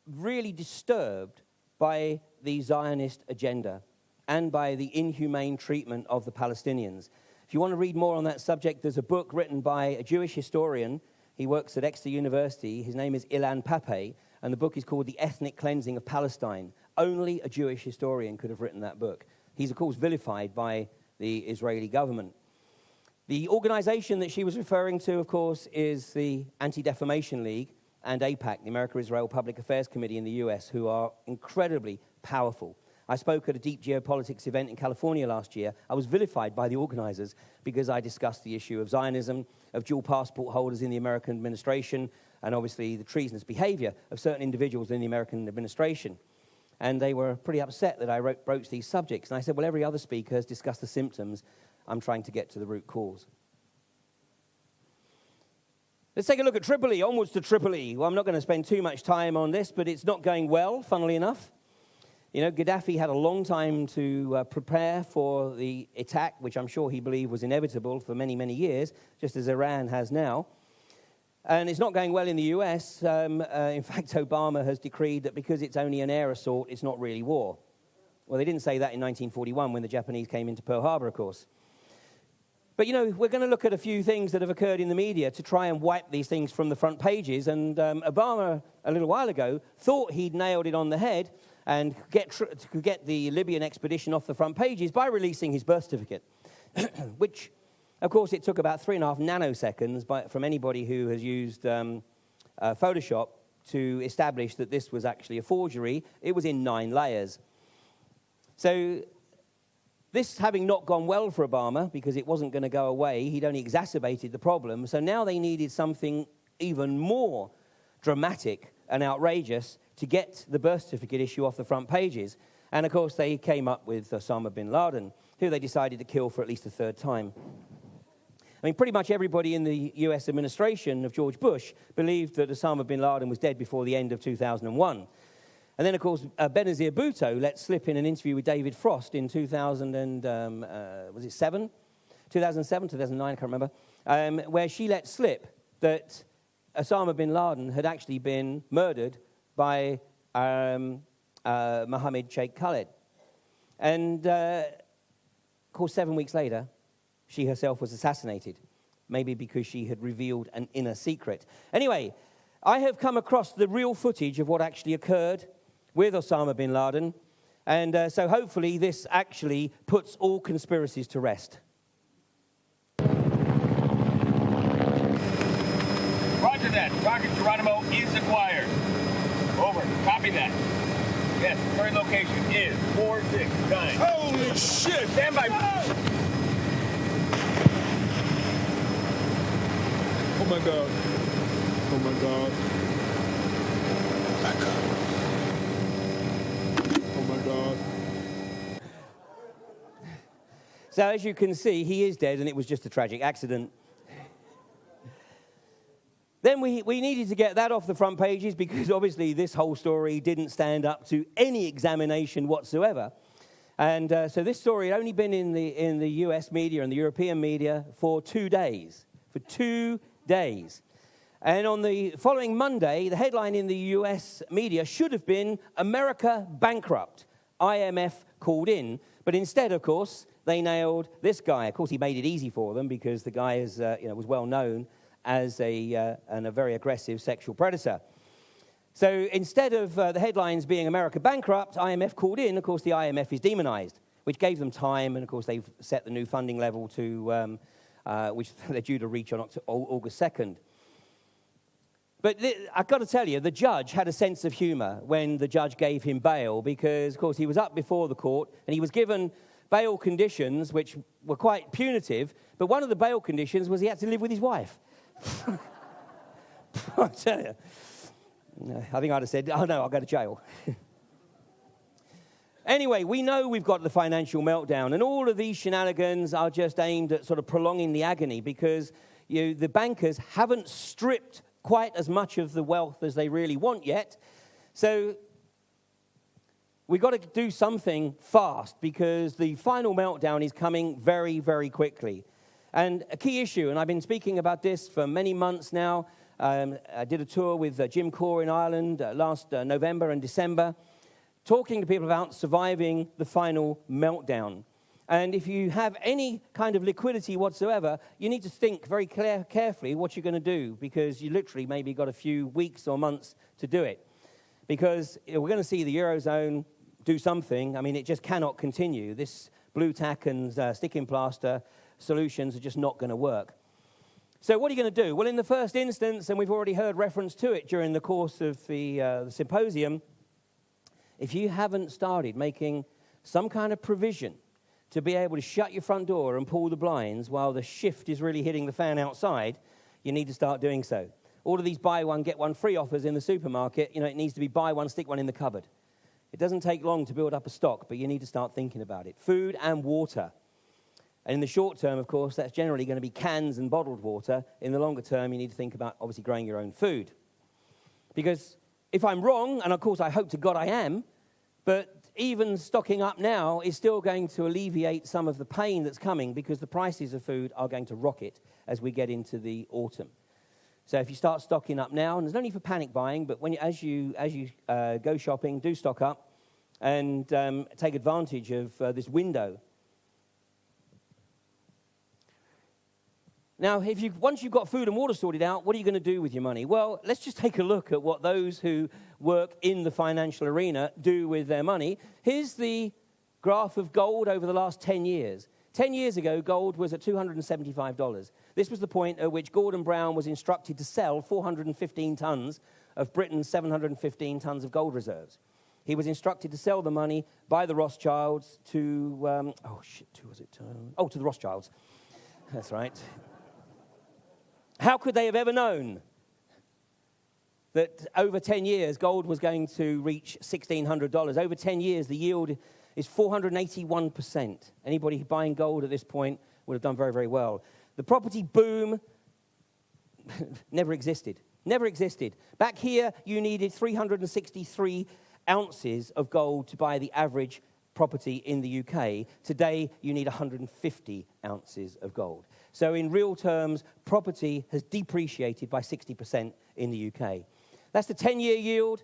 really disturbed by the Zionist agenda. and by the inhumane treatment of the Palestinians. If you want to read more on that subject, there's a book written by a Jewish historian. He works at Exeter University. His name is Ilan Pappé, and the book is called The Ethnic Cleansing of Palestine. Only a Jewish historian could have written that book. He's, of course, vilified by the Israeli government. The organization that she was referring to, of course, is the Anti-Defamation League and AIPAC, the America-Israel Public Affairs Committee in the US, who are incredibly powerful. I spoke at a deep geopolitics event in California last year. I was vilified by the organizers because I discussed the issue of Zionism, of dual passport holders in the American administration, and obviously the treasonous behavior of certain individuals in the American administration. And they were pretty upset that I broached these subjects. And I said, well, every other speaker has discussed the symptoms. I'm trying to get to the root cause. Let's take a look at Tripoli, onwards to Tripoli. Well, I'm not going to spend too much time on this, but it's not going well, funnily enough. You know, Gaddafi had a long time to prepare for the attack, which I'm sure he believed was inevitable for many, many years, just as Iran has now. And it's not going well in the US. In fact, Obama has decreed that because it's only an air assault, it's not really war. Well, they didn't say that in 1941 when the Japanese came into Pearl Harbor, of course. But, you know, we're going to look at a few things that have occurred in the media to try and wipe these things from the front pages. And Obama, a little while ago, thought he'd nailed it on the head and could get the Libyan expedition off the front pages by releasing his birth certificate, which, of course, it took about 3.5 nanoseconds from anybody who has used Photoshop to establish that this was actually a forgery. It was in 9 layers. So this having not gone well for Obama, because it wasn't going to go away, he'd only exacerbated the problem. So now they needed something even more dramatic and outrageous to get the birth certificate issue off the front pages. And, of course, they came up with Osama bin Laden, who they decided to kill for at least a 3rd time. I mean, pretty much everybody in the US administration of George Bush believed that Osama bin Laden was dead before the end of 2001. And then, of course, Benazir Bhutto let slip in an interview with David Frost in 2007, 2009, I can't remember, where she let slip that Osama bin Laden had actually been murdered by Mohammed Sheikh Khaled. And, of course, 7 weeks later, she herself was assassinated, maybe because she had revealed an inner secret. Anyway, I have come across the real footage of what actually occurred with Osama bin Laden, and so hopefully this actually puts all conspiracies to rest. Roger that. Rocket Geronimo is acquired. Over. Copy that. Yes, current location is 469. Holy shit! Stand by. Oh my God. Oh my God. Back up. Oh my God. So as you can see, he is dead, and it was just a tragic accident. Then we needed to get that off the front pages because obviously this whole story didn't stand up to any examination whatsoever. And so this story had only been in the US media and the European media for 2 days. For 2 days. And on the following Monday, the headline in the US media should have been America bankrupt. IMF called in. But instead, of course, they nailed this guy. Of course, he made it easy for them because the guy is, was well known as a very aggressive sexual predator. So instead of the headlines being America bankrupt, IMF called in. Of course, the IMF is demonized, which gave them time. And, of course, they've set the new funding level to which they're due to reach on August 2nd. But I've got to tell you, the judge had a sense of humor when the judge gave him bail because, of course, he was up before the court and he was given bail conditions which were quite punitive. But one of the bail conditions was he had to live with his wife. I tell you, I think I'd have said, oh no, I'll go to jail. Anyway, we know we've got the financial meltdown, and all of these shenanigans are just aimed at sort of prolonging the agony because the bankers haven't stripped quite as much of the wealth as they really want yet. So we've got to do something fast because the final meltdown is coming very, very quickly. And a key issue, and I've been speaking about this for many months now. I did a tour with Jim Core in Ireland last November and December. talking to people about surviving the final meltdown. And if you have any kind of liquidity whatsoever, you need to think very carefully what you're going to do, because you literally maybe got a few weeks or months to do it. Because we're going to see the Eurozone do something. I mean, it just cannot continue. This blue tack and sticking plaster solutions are just not going to work. So what are you going to do? Well, in the first instance, and we've already heard reference to it during the course of the symposium, if you haven't started making some kind of provision to be able to shut your front door and pull the blinds while the shift is really hitting the fan outside, you need to start doing so. All of these buy one, get one free offers in the supermarket, it needs to be buy one, stick one in the cupboard. It doesn't take long to build up a stock, but you need to start thinking about it. Food and water. And in the short term, of course, that's generally going to be cans and bottled water. In the longer term, you need to think about, obviously, growing your own food. Because if I'm wrong, and of course I hope to God I am, but even stocking up now is still going to alleviate some of the pain that's coming, because the prices of food are going to rocket as we get into the autumn. So if you start stocking up now, and there's no need for panic buying, but as you go shopping, do stock up and take advantage of this window. Now, once you've got food and water sorted out, what are you going to do with your money? Well, let's just take a look at what those who work in the financial arena do with their money. Here's the graph of gold over the last 10 years. 10 years ago, gold was at $275. This was the point at which Gordon Brown was instructed to sell 415 tons of Britain's 715 tons of gold reserves. He was instructed to sell the money by the Rothschilds to, to the Rothschilds. That's right. How could they have ever known that over 10 years gold was going to reach $1,600? Over 10 years, the yield is 481%. Anybody buying gold at this point would have done very, very well. The property boom never existed. Never existed. Back here, you needed 363 ounces of gold to buy the average property in the UK. Today, you need 150 ounces of gold. So in real terms, property has depreciated by 60% in the UK. That's the 10-year yield.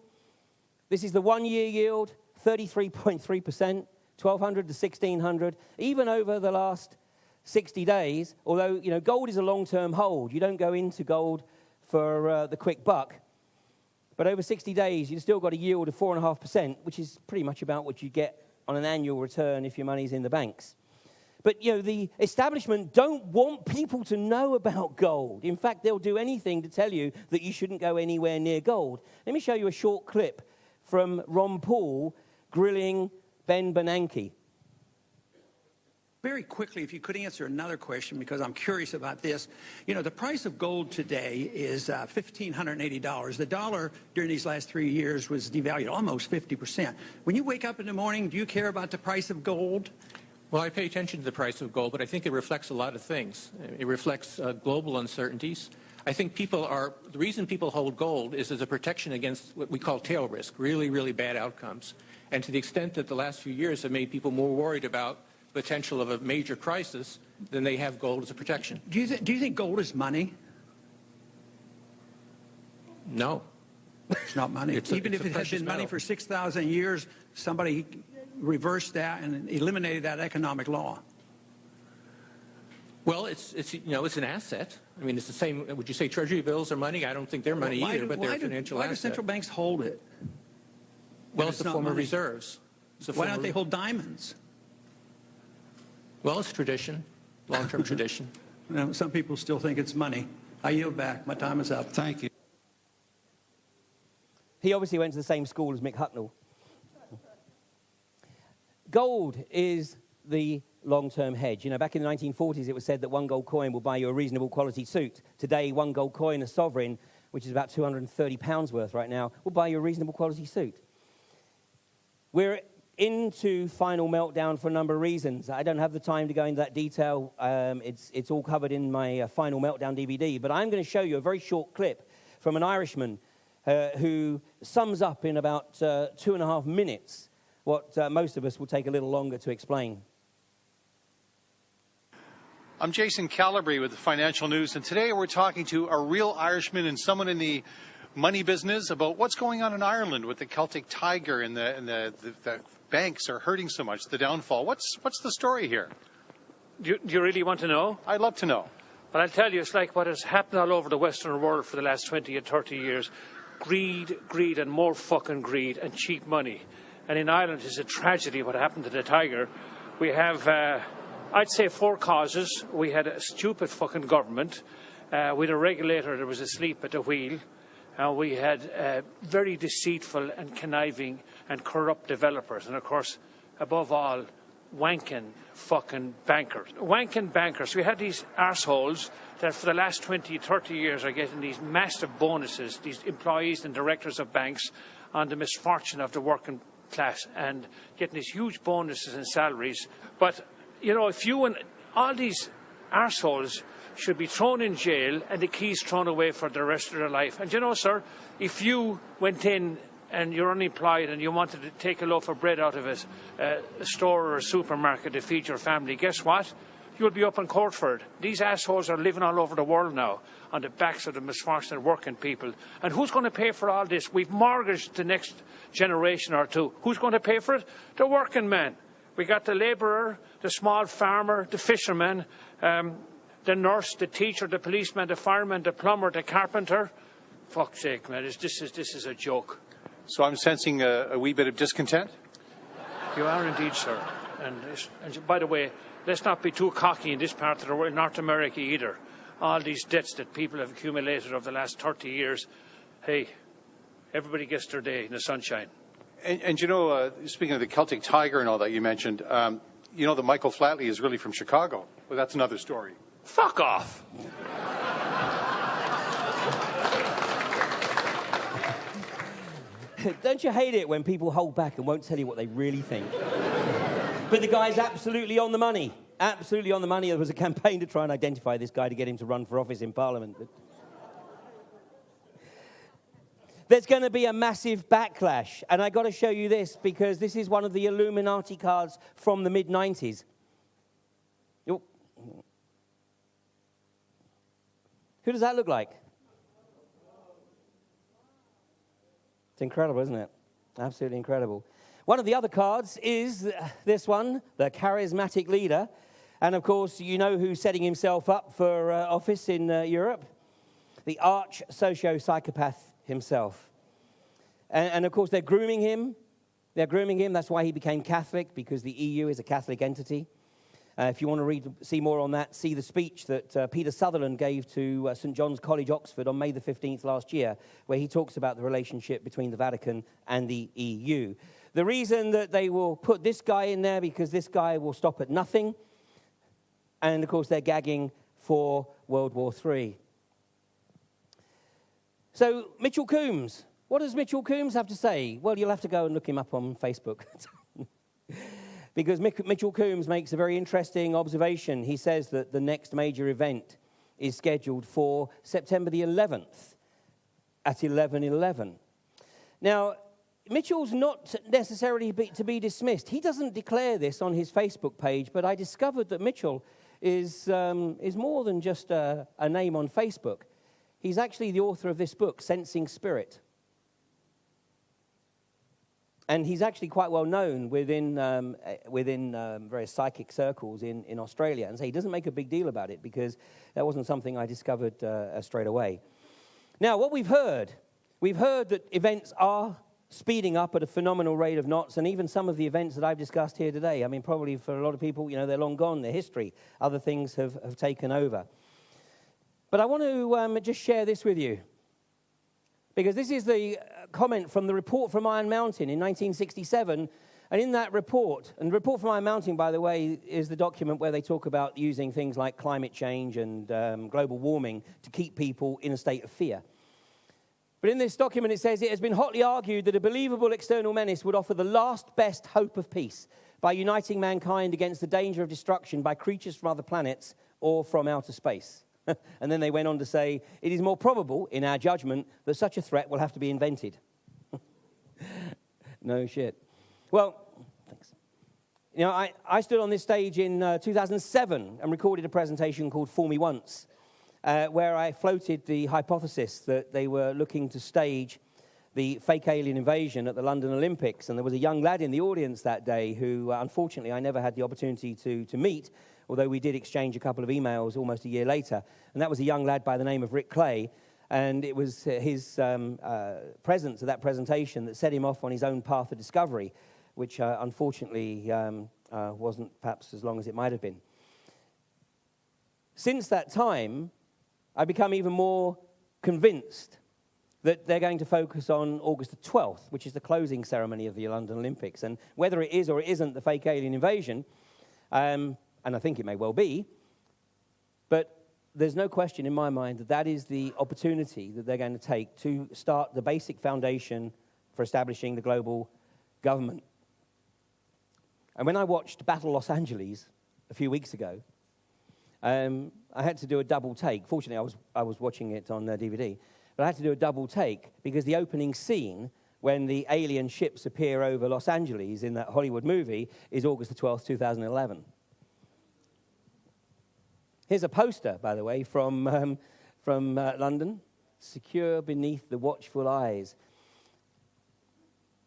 This is the 1-year yield, 33.3%, 1,200 to 1,600. Even over the last 60 days, although, gold is a long-term hold. You don't go into gold for the quick buck. But over 60 days, you've still got a yield of 4.5%, which is pretty much about what you get on an annual return if your money's in the banks. But, the establishment don't want people to know about gold. In fact, they'll do anything to tell you that you shouldn't go anywhere near gold. Let me show you a short clip from Ron Paul grilling Ben Bernanke. Very quickly, if you could answer another question, because I'm curious about this. The price of gold today is $1,580. The dollar during these last 3 years was devalued almost 50%. When you wake up in the morning, do you care about the price of gold? Well, I pay attention to the price of gold, but I think it reflects a lot of things. It reflects global uncertainties. I think the reason people hold gold is as a protection against what we call tail risk, really, really bad outcomes. And to the extent that the last few years have made people more worried about the potential of a major crisis, then they have gold as a protection. Do you think gold is money? No. It's not money. Even if it had been money for 6,000 years, somebody reversed that and eliminated that economic law. Well, it's an asset. I mean, it's the same. Would you say Treasury bills are money? I don't think they're money either, but they're a financial asset. Why do central banks hold it? Well, it's a form of reserves. Why don't they hold diamonds? Well, it's tradition, long-term tradition. Some people still think it's money. I yield back. My time is up. Thank you. He obviously went to the same school as Mick Hucknall. Gold is the long-term hedge. Back in the 1940s, it was said that one gold coin will buy you a reasonable quality suit. Today, one gold coin, a sovereign, which is about £230 worth right now, will buy you a reasonable quality suit. We're into final meltdown for a number of reasons. I don't have the time to go into that detail. It's all covered in my final meltdown DVD. But I'm going to show you a very short clip from an Irishman who sums up in about 2.5 minutes what most of us will take a little longer to explain. I'm Jason Calabrese with the Financial News, and today we're talking to a real Irishman and someone in the money business about what's going on in Ireland with the Celtic Tiger and the banks are hurting so much, the downfall. What's the story here? Do you really want to know? I'd love to know. Well, I'll tell you, it's like what has happened all over the Western world for the last 20 or 30 years. Greed, and more fucking greed and cheap money. And in Ireland, it's a tragedy what happened to the Tiger. We have, I'd say, 4 causes. We had a stupid fucking government. We had a regulator that was asleep at the wheel. We had very deceitful and conniving and corrupt developers. And, of course, above all, wanking fucking bankers. Wanking bankers. We had these arseholes that for the last 20, 30 years are getting these massive bonuses, these employees and directors of banks, on the misfortune of the working class and getting these huge bonuses and salaries. But, you know, if you and all these arseholes should be thrown in jail and the keys thrown away for the rest of their life. And you know, sir, if you went in and you're unemployed and you wanted to take a loaf of bread out of a store or a supermarket to feed your family, guess what? You'll be up in court for it. These assholes are living all over the world now on the backs of the misfortunate working people. And who's going to pay for all this? We've mortgaged the next generation or two. Who's going to pay for it? The working man. We got the labourer, the small farmer, the fisherman, the nurse, the teacher, the policeman, the fireman, the plumber, the carpenter. Fuck's sake, man, this is a joke. So I'm sensing a wee bit of discontent? You are indeed, sir. And by the way, let's not be too cocky in this part of the world, North America either. All these debts that people have accumulated over the last 30 years. Hey, everybody gets their day in the sunshine. And you know, speaking of the Celtic Tiger and all that you mentioned, you know that Michael Flatley is really from Chicago. Well, that's another story. Fuck off! Don't you hate it when people hold back and won't tell you what they really think? But the guy's absolutely on the money. Absolutely on the money. There was a campaign to try and identify this guy to get him to run for office in Parliament. But there's going to be a massive backlash. And I've got to show you this because this is one of the Illuminati cards from the mid-90s. Who does that look like? It's incredible, isn't it? Absolutely incredible. One of the other cards is this one, the charismatic leader. And, of course, you know who's setting himself up for office in Europe? The arch socio-psychopath himself. And, of course, they're grooming him. They're grooming him. That's why he became Catholic, because the EU is a Catholic entity. If you want to see more on that, see the speech that Peter Sutherland gave to St. John's College, Oxford, on May the 15th last year, where he talks about the relationship between the Vatican and the EU. The reason that they will put this guy in there, because this guy will stop at nothing. And, of course, they're gagging for World War III. So, Mitchell Coombs. What does Mitchell Coombs have to say? Well, you'll have to go and look him up on Facebook. Because Mitchell Coombs makes a very interesting observation. He says that the next major event is scheduled for September the 11th at 11:11. Now, Mitchell's not necessarily to be dismissed. He doesn't declare this on his Facebook page, but I discovered that Mitchell is more than just a name on Facebook. He's actually the author of this book, Sensing Spirit. And he's actually quite well known within various psychic circles in Australia. And so he doesn't make a big deal about it because that wasn't something I discovered straight away. Now, what we've heard that events are speeding up at a phenomenal rate of knots, and even some of the events that I've discussed here today, I mean, probably for a lot of people, you know, they're long gone, they're history. Other things have taken over. But I want to just share this with you, because this is the comment from the report from Iron Mountain in 1967. And in that report, and the report from Iron Mountain, by the way, is the document where they talk about using things like climate change and global warming to keep people in a state of fear. But in this document, it says, it has been hotly argued that a believable external menace would offer the last best hope of peace by uniting mankind against the danger of destruction by creatures from other planets or from outer space. And then they went on to say, it is more probable, in our judgment, that such a threat will have to be invented. No shit. Well, thanks. You know, I stood on this stage in 2007 and recorded a presentation called Fool Me Once. where I floated the hypothesis that they were looking to stage the fake alien invasion at the London Olympics. And there was a young lad in the audience that day who, unfortunately, I never had the opportunity to meet, although we did exchange a couple of emails almost a year later. And that was a young lad by the name of Rick Clay. And it was his presence at that presentation that set him off on his own path of discovery, which unfortunately wasn't perhaps as long as it might have been. Since that time, I've become even more convinced that they're going to focus on August the 12th, which is the closing ceremony of the London Olympics. And whether it is or it isn't the fake alien invasion, and I think it may well be, but there's no question in my mind that that is the opportunity that they're going to take to start the basic foundation for establishing the global government. And when I watched Battle Los Angeles a few weeks ago, I had to do a double take. Fortunately, I was watching it on DVD, but I had to do a double take because the opening scene, when the alien ships appear over Los Angeles in that Hollywood movie, is August the 12th, 2011. Here's a poster, by the way, from London, secure beneath the watchful eyes.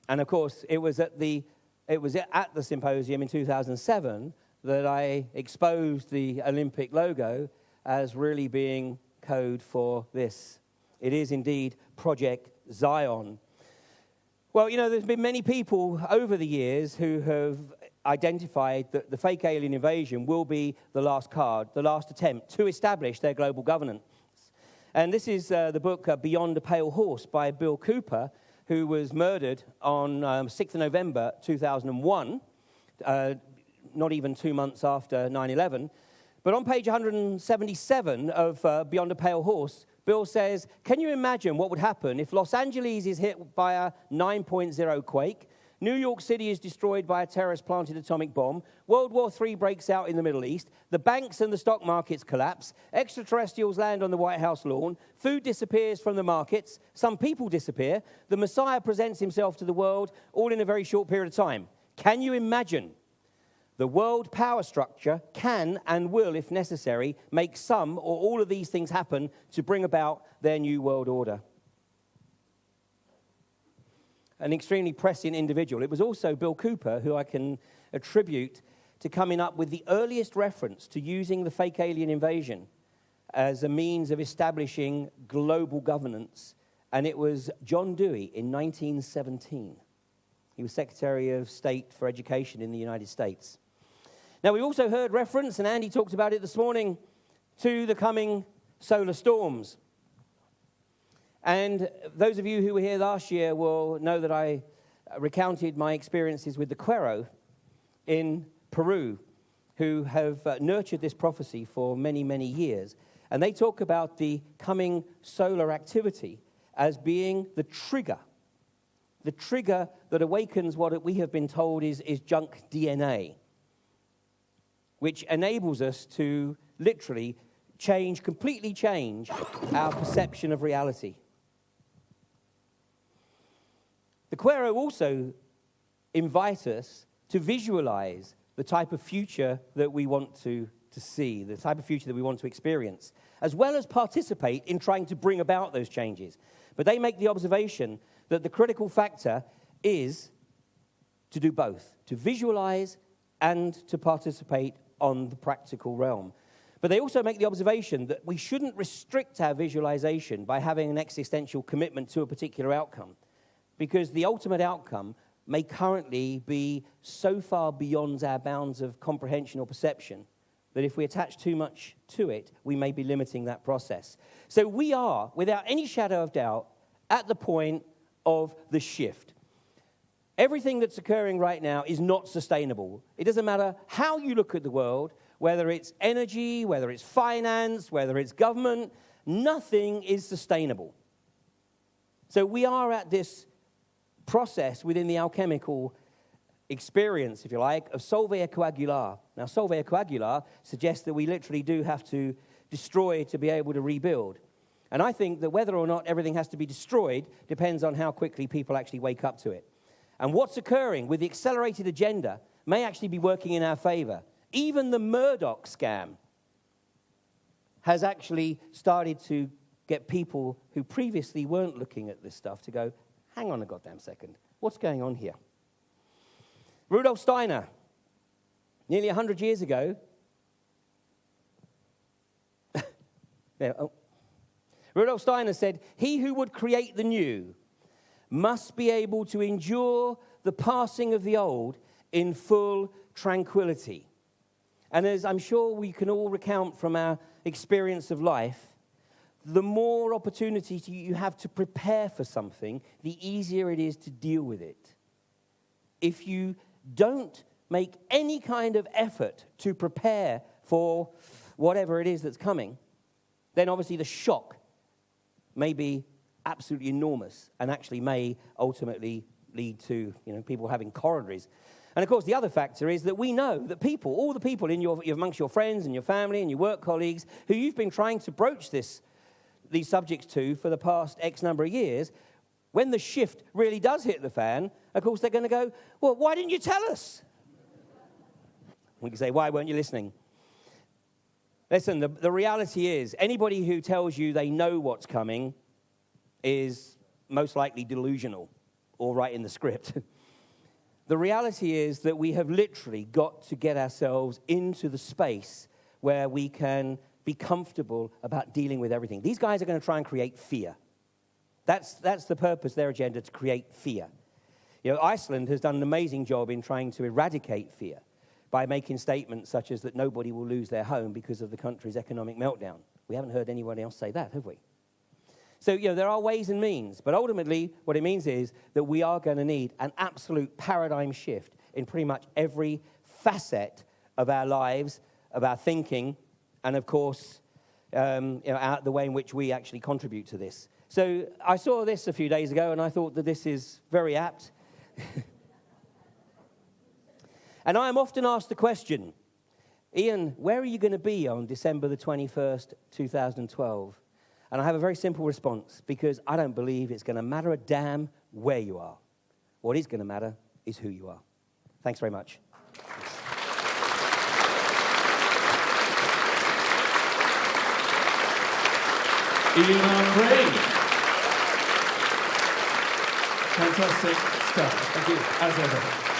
And of course, it was at the Symposium in 2007 that I exposed the Olympic logo as really being code for this. It is indeed Project Zion. Well, you know, there's been many people over the years who have identified that the fake alien invasion will be the last card, the last attempt to establish their global governance. And this is the book Beyond a Pale Horse by Bill Cooper, who was murdered on 6th of November 2001, not even 2 months after 9/11. But on page 177 of Beyond a Pale Horse, Bill says, can you imagine what would happen if Los Angeles is hit by a 9.0 quake, New York City is destroyed by a terrorist-planted atomic bomb, World War III breaks out in the Middle East, the banks and the stock markets collapse, extraterrestrials land on the White House lawn, food disappears from the markets, some people disappear, the Messiah presents himself to the world, all in a very short period of time. Can you imagine? The world power structure can and will, if necessary, make some or all of these things happen to bring about their new world order. An extremely prescient individual. It was also Bill Cooper, who I can attribute to coming up with the earliest reference to using the fake alien invasion as a means of establishing global governance. And it was John Dewey in 1917. He was Secretary of State for Education in the United States. Now, we also heard reference, and Andy talked about it this morning, to the coming solar storms. And those of you who were here last year will know that I recounted my experiences with the Cuero in Peru, who have nurtured this prophecy for many, many years. And they talk about the coming solar activity as being the trigger that awakens what we have been told is junk DNA, which enables us to literally completely change our perception of reality. The Cuero also invite us to visualize the type of future that we want to see, the type of future that we want to experience, as well as participate in trying to bring about those changes. But they make the observation that the critical factor is to do both, to visualize and to participate on the practical realm. But they also make the observation that we shouldn't restrict our visualization by having an existential commitment to a particular outcome, because the ultimate outcome may currently be so far beyond our bounds of comprehension or perception that if we attach too much to it, we may be limiting that process. So we are, without any shadow of doubt, at the point of the shift. Everything that's occurring right now is not sustainable. It doesn't matter how you look at the world, whether it's energy, whether it's finance, whether it's government, nothing is sustainable. So we are at this process within the alchemical experience, if you like, of solvere coagula. Now, solvere coagula suggests that we literally do have to destroy to be able to rebuild. And I think that whether or not everything has to be destroyed depends on how quickly people actually wake up to it. And what's occurring with the accelerated agenda may actually be working in our favor. Even the Murdoch scam has actually started to get people who previously weren't looking at this stuff to go, hang on a goddamn second, what's going on here? Rudolf Steiner, nearly 100 years ago, Rudolf Steiner said, he who would create the new must be able to endure the passing of the old in full tranquility. And as I'm sure we can all recount from our experience of life, the more opportunity you have to prepare for something, the easier it is to deal with it. If you don't make any kind of effort to prepare for whatever it is that's coming, then obviously the shock may be absolutely enormous and actually may ultimately lead to people having corollaries. And of course, the other factor is that we know that people, all the people amongst your friends and your family and your work colleagues who you've been trying to broach these subjects to for the past X number of years, when the shift really does hit the fan, of course, they're going to go, well, why didn't you tell us? We can say, why weren't you listening? Listen, the reality is, anybody who tells you they know what's coming is most likely delusional or right in the script. The reality is that we have literally got to get ourselves into the space where we can be comfortable about dealing with everything. These guys are going to try and create fear. That's the purpose, their agenda, to create fear. Iceland has done an amazing job in trying to eradicate fear by making statements such as that nobody will lose their home because of the country's economic meltdown. We haven't heard anyone else say that, have we? So, there are ways and means, but ultimately what it means is that we are going to need an absolute paradigm shift in pretty much every facet of our lives, of our thinking, and of course, the way in which we actually contribute to this. So I saw this a few days ago, and I thought that this is very apt. And I am often asked the question, Ian, where are you going to be on December the 21st, 2012? And I have a very simple response, because I don't believe it's going to matter a damn where you are. What is going to matter is who you are. Thanks very much. Ian Craig. Fantastic stuff. Thank you, as ever.